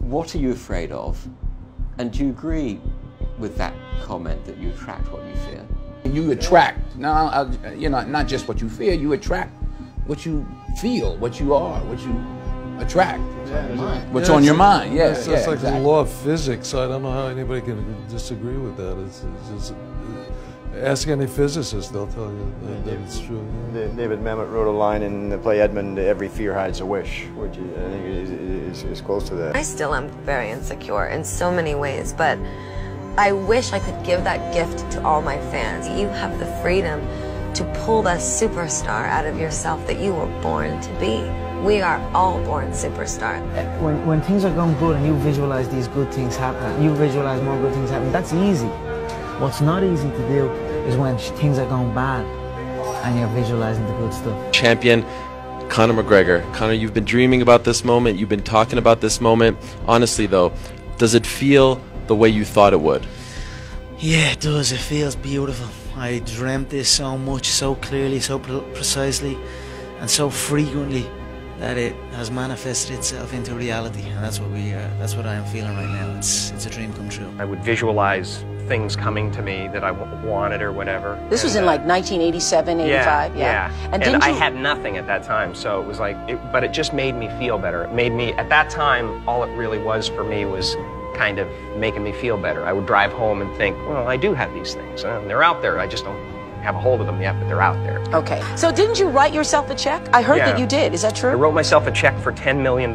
What are you afraid of? And do you agree with that comment that you attract what you fear? You attract, now, you know, not just what you fear, you attract what you feel, what you are, what you attract. What's on your mind, yeah. It's like exactly. the law of physics. I don't know how anybody can disagree with that. It's just, ask any physicist, they'll tell you that it's true. David Mamet wrote a line in the play Edmund, "Every fear hides a wish," which I think is close to that. I still am very insecure in so many ways, but I wish I could give that gift to all my fans. You have the freedom to pull the superstar out of yourself that you were born to be. We are all born superstars. When things are going good and you visualize these good things happen, you visualize more good things happen, that's easy. What's not easy to do is when things are going bad and you're visualizing the good stuff. Champion Conor McGregor. Conor, you've been dreaming about this moment, you've been talking about this moment. Honestly though, does it feel the way you thought it would? Yeah, it does. It feels beautiful. I dreamt this so much, so clearly, so precisely, and so frequently that it has manifested itself into reality. And that's what that's what I am feeling right now. It's a dream come true. I would visualize things coming to me that I wanted or whatever. This was in like 1987, 85, yeah. And I had nothing at that time, so it was like, but it just made me feel better. It made me, at that time, all it really was for me was kind of making me feel better. I would drive home and think, well, I do have these things. They're out there. I just don't have a hold of them yet, but they're out there. Okay. So didn't you write yourself a check? I heard that you did. Is that true? I wrote myself a check for $10 million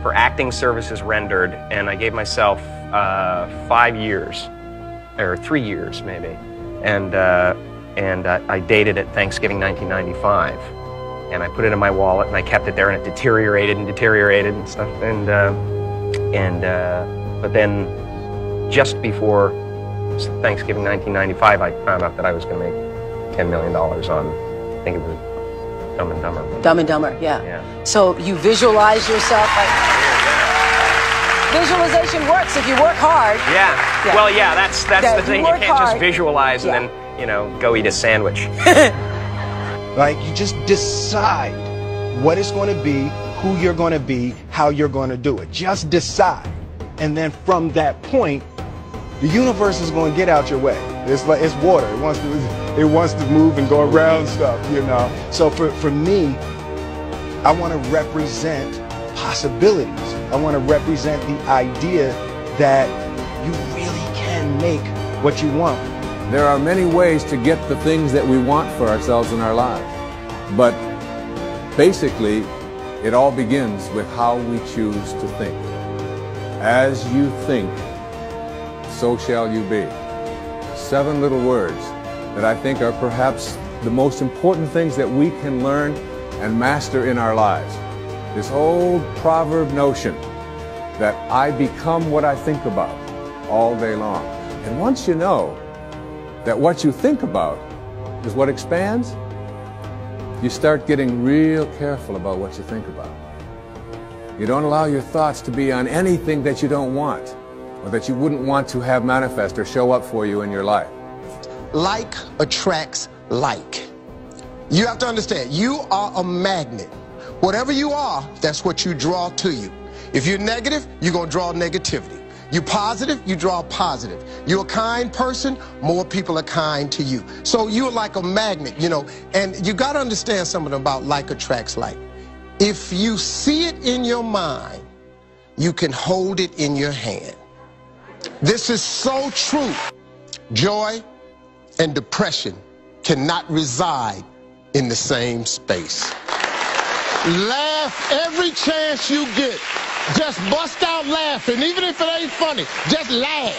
for acting services rendered, and I gave myself 5 years, or 3 years maybe, and I dated it Thanksgiving 1995, and I put it in my wallet and I kept it there, and it deteriorated and stuff, but then just before Thanksgiving 1995, I found out that I was going to make $10 million on, I think it was Dumb and Dumber. Dumb and Dumber, yeah. So you visualize yourself like... Visualization works if you work hard. Yeah. Well, yeah, that's the thing. You can't just visualize and then, you know, go eat a sandwich. Like, you just decide what it's going to be, who you're going to be, how you're going to do it. Just decide. And then from that point, the universe is going to get out your way. It's like, it's water. It wants to move and go around stuff, you know. So for me, I want to represent possibilities. I want to represent the idea that you really can make what you want. There are many ways to get the things that we want for ourselves in our lives. But basically, it all begins with how we choose to think. As you think, so shall you be. 7 little words that I think are perhaps the most important things that we can learn and master in our lives. This old proverb notion that I become what I think about all day long. And once you know that what you think about is what expands, you start getting real careful about what you think about. You don't allow your thoughts to be on anything that you don't want or that you wouldn't want to have manifest or show up for you in your life. Like attracts like. You have to understand, you are a magnet. Whatever you are, that's what you draw to you. If you're negative, you're going to draw negativity. You're positive, you draw positive. You're a kind person, more people are kind to you. So you're like a magnet, you know, and you got to understand something about like attracts like. If you see it in your mind, you can hold it in your hand. This is so true. Joy and depression cannot reside in the same space. Laugh every chance you get. Just bust out laughing, even if it ain't funny. Just laugh.